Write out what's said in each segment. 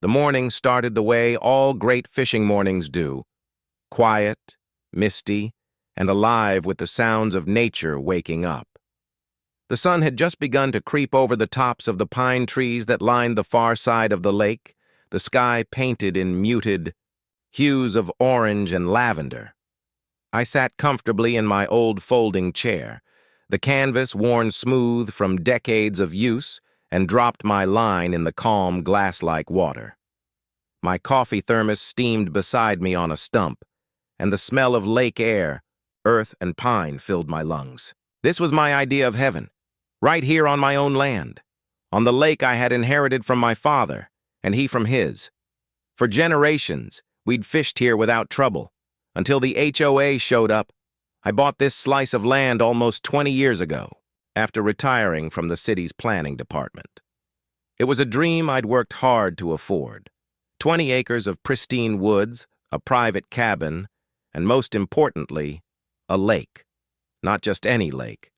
The morning started the way all great fishing mornings do, quiet, misty, and alive with the sounds of nature waking up. The sun had just begun to creep over the tops of the pine trees that lined the far side of the lake, the sky painted in muted hues of orange and lavender. I sat comfortably in my old folding chair, the canvas worn smooth from decades of use, and dropped my line in the calm, glass-like water. My coffee thermos steamed beside me on a stump, and the smell of lake air, earth and pine filled my lungs. This was my idea of heaven, right here on my own land, on the lake I had inherited from my father, and he from his. For generations, we'd fished here without trouble, until the HOA showed up. I bought this slice of land almost 20 years ago, after retiring from the city's planning department. It was a dream I'd worked hard to afford. 20 acres of pristine woods, a private cabin, and most importantly, a lake. Not just any lake.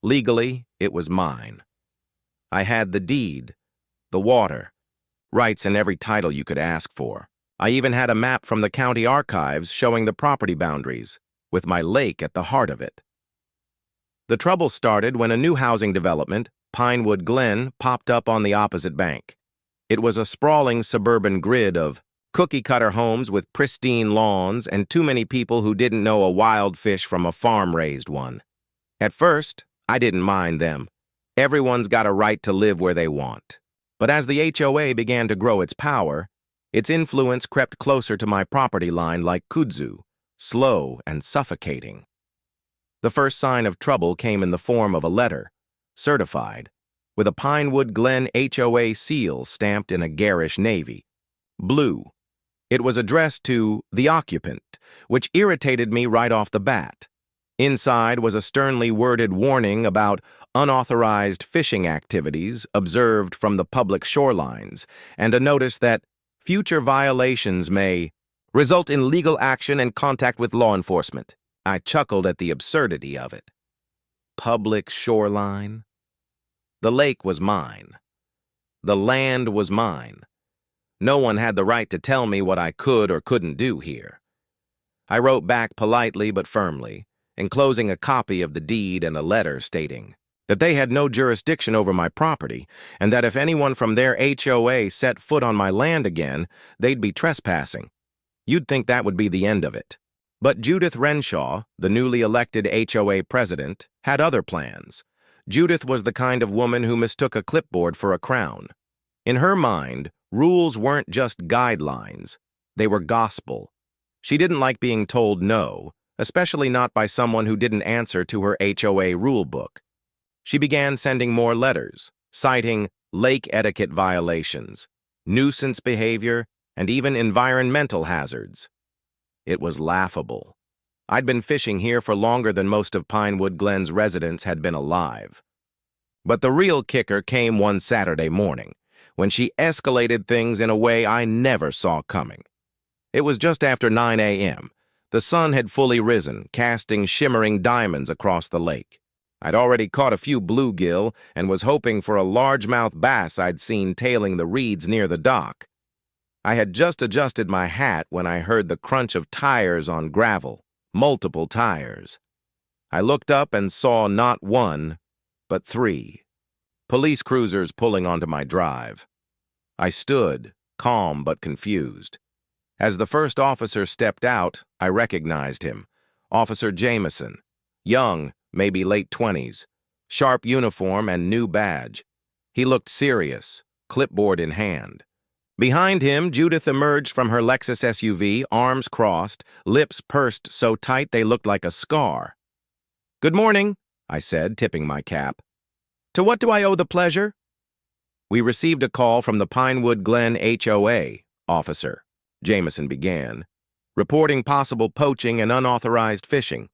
Legally, it was mine. I had the deed, the water, rights in every title you could ask for. I even had a map from the county archives showing the property boundaries, with my lake at the heart of it. The trouble started when a new housing development, Pinewood Glen, popped up on the opposite bank. It was a sprawling suburban grid of cookie-cutter homes with pristine lawns and too many people who didn't know a wild fish from a farm-raised one. At first, I didn't mind them. Everyone's got a right to live where they want. But as the HOA began to grow its power, its influence crept closer to my property line like kudzu, slow and suffocating. The first sign of trouble came in the form of a letter, certified, with a Pinewood Glen HOA seal stamped in a garish navy, blue. It was addressed to the occupant, which irritated me right off the bat. Inside was a sternly worded warning about unauthorized fishing activities observed from the public shorelines, and a notice that future violations may result in legal action and contact with law enforcement. I chuckled at the absurdity of it. Public shoreline? The lake was mine. The land was mine. No one had the right to tell me what I could or couldn't do here. I wrote back politely but firmly, enclosing a copy of the deed and a letter stating that they had no jurisdiction over my property, and that if anyone from their HOA set foot on my land again, they'd be trespassing. You'd think that would be the end of it. But Judith Renshaw, the newly elected HOA president, had other plans. Judith was the kind of woman who mistook a clipboard for a crown. In her mind, rules weren't just guidelines, they were gospel. She didn't like being told no, especially not by someone who didn't answer to her HOA rule book. She began sending more letters, citing lake etiquette violations, nuisance behavior, and even environmental hazards. It was laughable. I'd been fishing here for longer than most of Pinewood Glen's residents had been alive. But the real kicker came one Saturday morning, when she escalated things in a way I never saw coming. It was just after 9 a.m. The sun had fully risen, casting shimmering diamonds across the lake. I'd already caught a few bluegill and was hoping for a largemouth bass I'd seen tailing the reeds near the dock. I had just adjusted my hat when I heard the crunch of tires on gravel, multiple tires. I looked up and saw not one, but 3. Police cruisers pulling onto my drive. I stood, calm but confused. As the first officer stepped out, I recognized him, Officer Jameson, young, maybe late 20s, sharp uniform and new badge. He looked serious, clipboard in hand. Behind him, Judith emerged from her Lexus SUV, arms crossed, lips pursed so tight they looked like a scar. "Good morning," I said, tipping my cap. "To what do I owe the pleasure?" "We received a call from the Pinewood Glen HOA, officer," Jameson began, "reporting possible poaching and unauthorized fishing."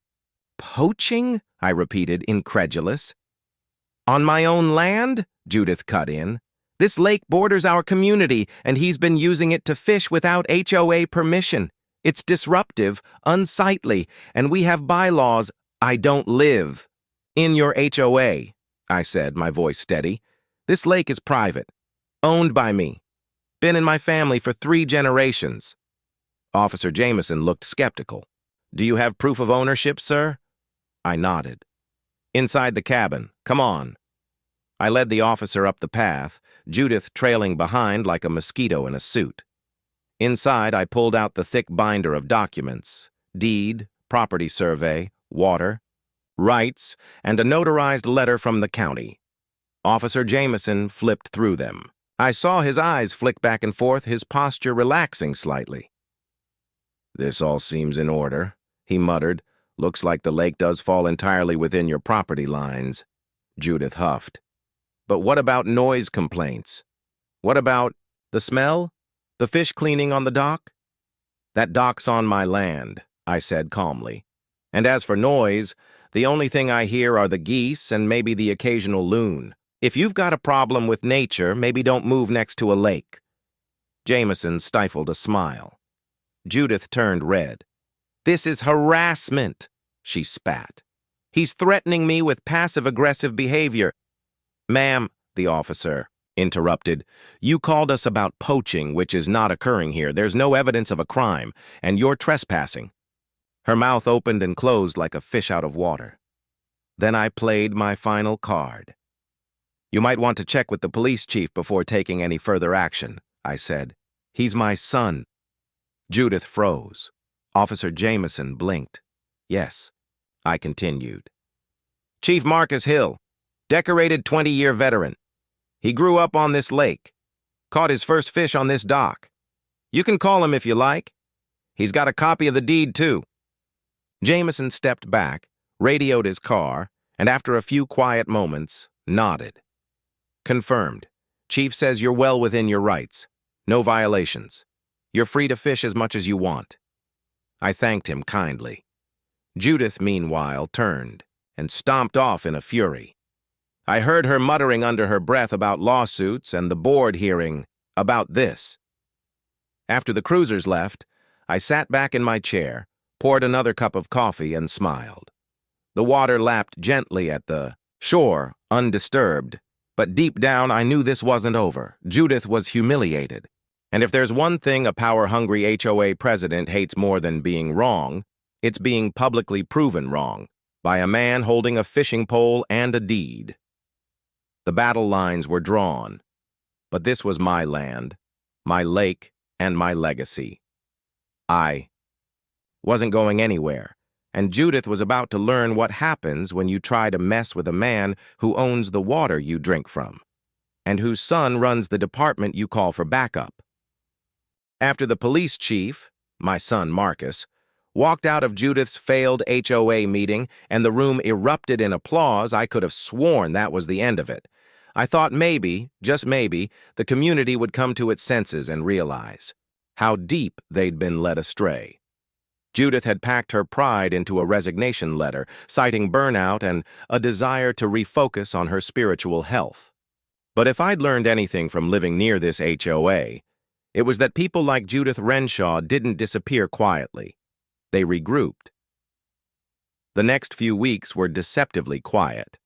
"Poaching?" I repeated, incredulous. "On my own land?" Judith cut in. "This lake borders our community, and he's been using it to fish without HOA permission. It's disruptive, unsightly, and we have bylaws. I don't live in your HOA," I said, my voice steady. "This lake is private, owned by me. been in my family for 3 generations. Officer Jameson looked skeptical. Do you have proof of ownership, sir? I nodded. Inside the cabin. Come on. I led the officer up the path, Judith trailing behind like a mosquito in a suit. Inside, I pulled out the thick binder of documents, deed, property survey, water, rights, and a notarized letter from the county. Officer Jameson flipped through them. I saw his eyes flick back and forth, his posture relaxing slightly. This all seems in order, he muttered. Looks like the lake does fall entirely within your property lines. Judith huffed. But what about noise complaints? What about the smell? The fish cleaning on the dock? That dock's on my land, I said calmly. And as for noise, the only thing I hear are the geese and maybe the occasional loon. If you've got a problem with nature, maybe don't move next to a lake. Jameson stifled a smile. Judith turned red. This is harassment, she spat. He's threatening me with passive-aggressive behavior. Ma'am, the officer interrupted, you called us about poaching, which is not occurring here. There's no evidence of a crime, and you're trespassing. Her mouth opened and closed like a fish out of water. Then I played my final card. You might want to check with the police chief before taking any further action, I said. He's my son. Judith froze. Officer Jameson blinked. Yes, I continued. Chief Marcus Hill, decorated 20-year veteran. He grew up on this lake. Caught his first fish on this dock. You can call him if you like. He's got a copy of the deed, too. Jameson stepped back, radioed his car, and after a few quiet moments, nodded. Confirmed. Chief says you're well within your rights. No violations. You're free to fish as much as you want. I thanked him kindly. Judith, meanwhile, turned and stomped off in a fury. I heard her muttering under her breath about lawsuits and the board hearing about this. After the cruisers left, I sat back in my chair, poured another cup of coffee, and smiled. The water lapped gently at the shore, undisturbed, but deep down I knew this wasn't over. Judith was humiliated. And if there's one thing a power-hungry HOA president hates more than being wrong, it's being publicly proven wrong by a man holding a fishing pole and a deed. The battle lines were drawn, but this was my land, my lake, and my legacy. I wasn't going anywhere, and Judith was about to learn what happens when you try to mess with a man who owns the water you drink from, and whose son runs the department you call for backup. After the police chief, my son Marcus, walked out of Judith's failed HOA meeting and the room erupted in applause, I could have sworn that was the end of it. I thought maybe, just maybe, the community would come to its senses and realize how deep they'd been led astray. Judith had packed her pride into a resignation letter, citing burnout and a desire to refocus on her spiritual health. But if I'd learned anything from living near this HOA, it was that people like Judith Renshaw didn't disappear quietly. They regrouped. The next few weeks were deceptively quiet.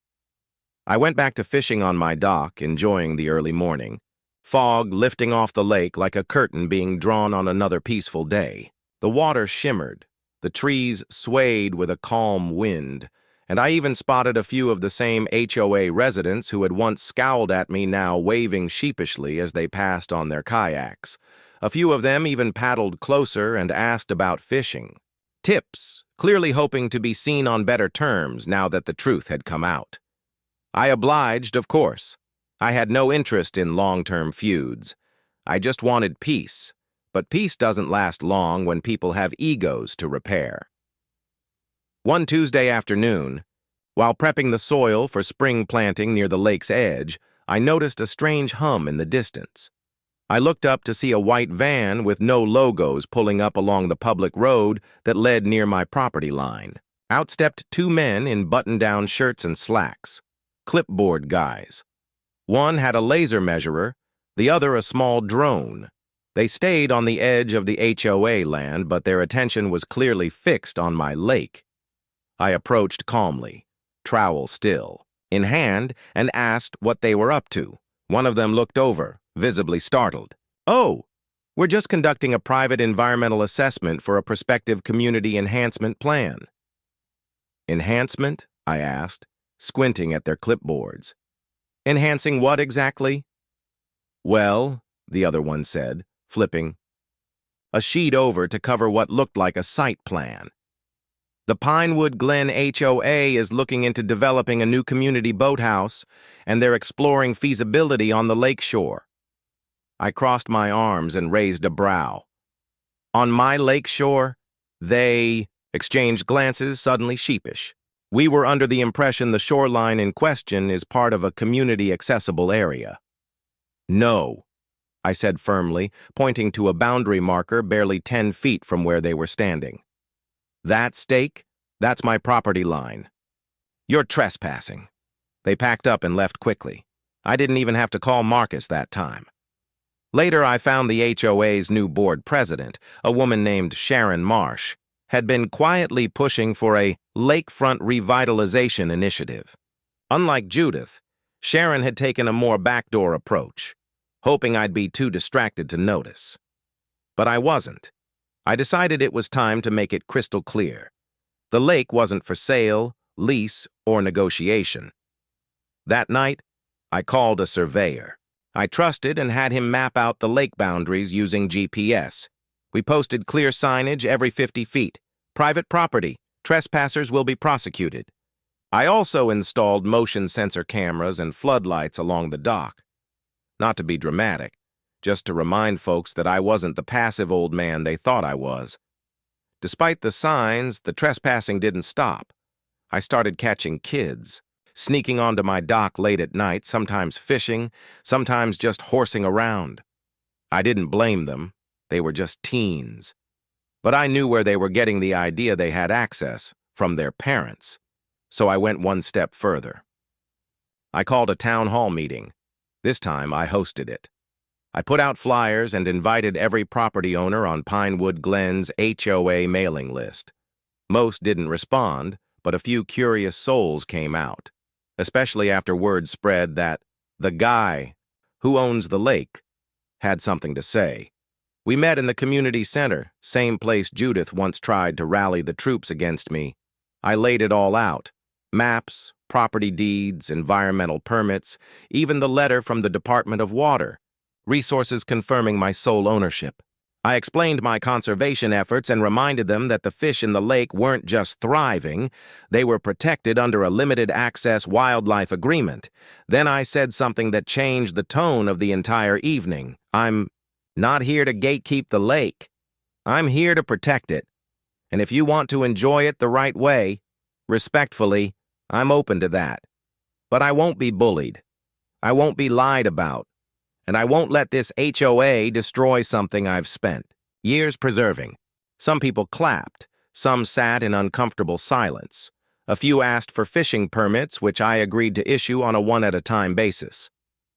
I went back to fishing on my dock, enjoying the early morning, fog lifting off the lake like a curtain being drawn on another peaceful day. The water shimmered, the trees swayed with a calm wind, and I even spotted a few of the same HOA residents who had once scowled at me now waving sheepishly as they passed on their kayaks. A few of them even paddled closer and asked about fishing. Tips, clearly hoping to be seen on better terms now that the truth had come out. I obliged, of course. I had no interest in long-term feuds. I just wanted peace. But peace doesn't last long when people have egos to repair. One Tuesday afternoon, while prepping the soil for spring planting near the lake's edge, I noticed a strange hum in the distance. I looked up to see a white van with no logos pulling up along the public road that led near my property line. Out stepped 2 men in button-down shirts and slacks, clipboard guys. One had a laser measurer, the other a small drone. They stayed on the edge of the HOA land, but their attention was clearly fixed on my lake. I approached calmly, trowel still, in hand, and asked what they were up to. One of them looked over, visibly startled. Oh, we're just conducting a private environmental assessment for a prospective community enhancement plan. Enhancement? I asked, squinting at their clipboards. Enhancing what exactly? Well, the other one said, flipping a sheet over to cover what looked like a site plan. The Pinewood Glen HOA is looking into developing a new community boathouse, and they're exploring feasibility on the lakeshore. I crossed my arms and raised a brow. On my lakeshore, they exchanged glances, suddenly sheepish. We were under the impression the shoreline in question is part of a community-accessible area. No, I said firmly, pointing to a boundary marker barely 10 feet from where they were standing. That stake? That's my property line. You're trespassing. They packed up and left quickly. I didn't even have to call Marcus that time. Later, I found the HOA's new board president, a woman named Sharon Marsh, had been quietly pushing for a lakefront revitalization initiative. Unlike Judith, Sharon had taken a more backdoor approach, hoping I'd be too distracted to notice. But I wasn't. I decided it was time to make it crystal clear. The lake wasn't for sale, lease, or negotiation. That night, I called a surveyor. I trusted and had him map out the lake boundaries using GPS. We posted clear signage every 50 feet. Private property. Trespassers will be prosecuted. I also installed motion sensor cameras and floodlights along the dock. Not to be dramatic, just to remind folks that I wasn't the passive old man they thought I was. Despite the signs, the trespassing didn't stop. I started catching kids, sneaking onto my dock late at night, sometimes fishing, sometimes just horsing around. I didn't blame them. They were just teens. But I knew where they were getting the idea they had access, from their parents. So I went one step further. I called a town hall meeting. This time, I hosted it. I put out flyers and invited every property owner on Pinewood Glen's HOA mailing list. Most didn't respond, but a few curious souls came out, especially after word spread that the guy who owns the lake had something to say. We met in the community center, same place Judith once tried to rally the troops against me. I laid it all out. Maps, property deeds, environmental permits, even the letter from the Department of Water, resources confirming my sole ownership. I explained my conservation efforts and reminded them that the fish in the lake weren't just thriving, they were protected under a limited access wildlife agreement. Then I said something that changed the tone of the entire evening. I'm not here to gatekeep the lake. I'm here to protect it. And if you want to enjoy it the right way, respectfully, I'm open to that. But I won't be bullied. I won't be lied about. And I won't let this HOA destroy something I've spent years preserving. Some people clapped. Some sat in uncomfortable silence. A few asked for fishing permits, which I agreed to issue on a one-at-a-time basis.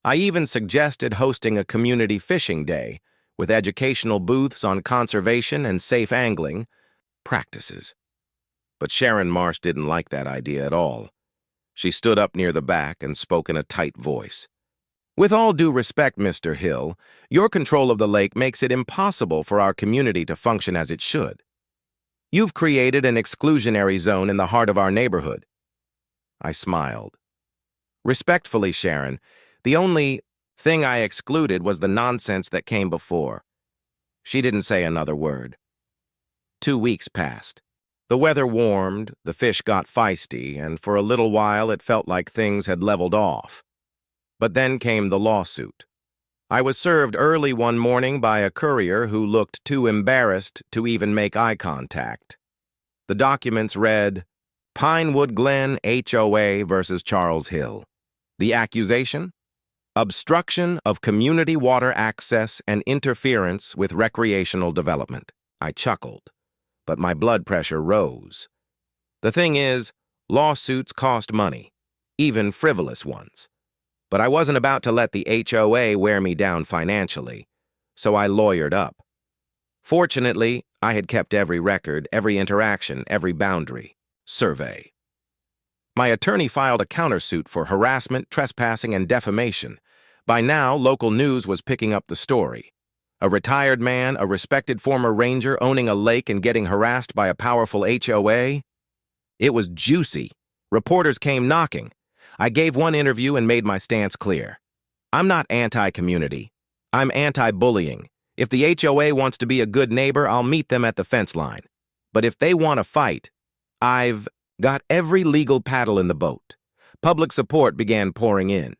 I even suggested hosting a community fishing day with educational booths on conservation and safe angling practices. But Sharon Marsh didn't like that idea at all. She stood up near the back and spoke in a tight voice. With all due respect, Mr. Hill, your control of the lake makes it impossible for our community to function as it should. You've created an exclusionary zone in the heart of our neighborhood. I smiled. Respectfully, Sharon, the only thing I excluded was the nonsense that came before. She didn't say another word. 2 weeks passed. The weather warmed, the fish got feisty, and for a little while it felt like things had leveled off. But then came the lawsuit. I was served early one morning by a courier who looked too embarrassed to even make eye contact. The documents read, Pinewood Glen HOA versus Charles Hill. The accusation? Obstruction of community water access and interference with recreational development. I chuckled, but my blood pressure rose. The thing is, lawsuits cost money, even frivolous ones. But I wasn't about to let the HOA wear me down financially, so I lawyered up. Fortunately, I had kept every record, every interaction, every boundary. Survey. My attorney filed a countersuit for harassment, trespassing, and defamation. By now, local news was picking up the story. A retired man, a respected former ranger owning a lake and getting harassed by a powerful HOA? It was juicy. Reporters came knocking. I gave one interview and made my stance clear. I'm not anti-community. I'm anti-bullying. If the HOA wants to be a good neighbor, I'll meet them at the fence line. But if they want to fight, I've got every legal paddle in the boat. Public support began pouring in.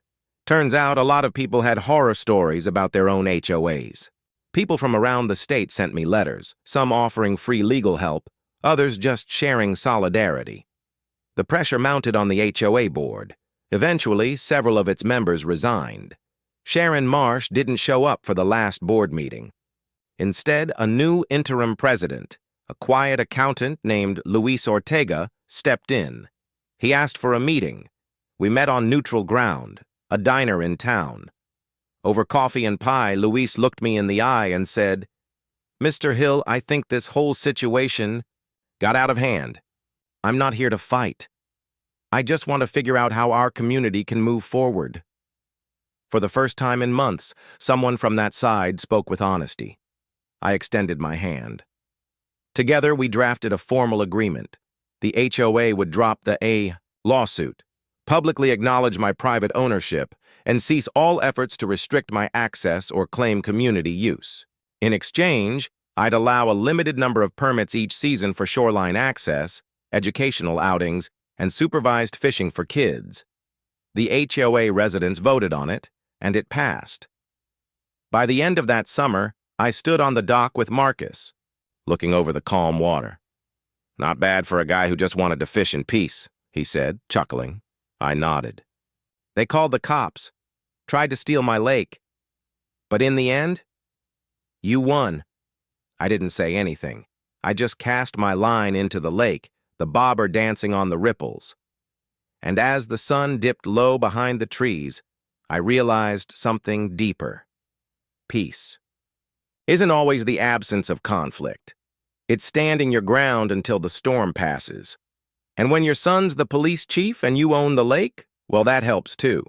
Turns out a lot of people had horror stories about their own HOAs. People from around the state sent me letters, some offering free legal help, others just sharing solidarity. The pressure mounted on the HOA board. Eventually, several of its members resigned. Sharon Marsh didn't show up for the last board meeting. Instead, a new interim president, a quiet accountant named Luis Ortega, stepped in. He asked for a meeting. We met on neutral ground, a diner in town. Over coffee and pie, Luis looked me in the eye and said, "Mr. Hill, I think this whole situation got out of hand. I'm not here to fight. I just want to figure out how our community can move forward." For the first time in months, someone from that side spoke with honesty. I extended my hand. Together, we drafted a formal agreement. The HOA would drop the lawsuit, publicly acknowledge my private ownership, and cease all efforts to restrict my access or claim community use. In exchange, I'd allow a limited number of permits each season for shoreline access, educational outings, and supervised fishing for kids. The HOA residents voted on it, and it passed. By the end of that summer, I stood on the dock with Marcus, looking over the calm water. "Not bad for a guy who just wanted to fish in peace," he said, chuckling. I nodded. "They called the cops, tried to steal my lake. But in the end, you won." I didn't say anything. I just cast my line into the lake, the bobber dancing on the ripples. And as the sun dipped low behind the trees, I realized something deeper. Peace isn't always the absence of conflict. It's standing your ground until the storm passes. And when your son's the police chief and you own the lake, well, that helps too.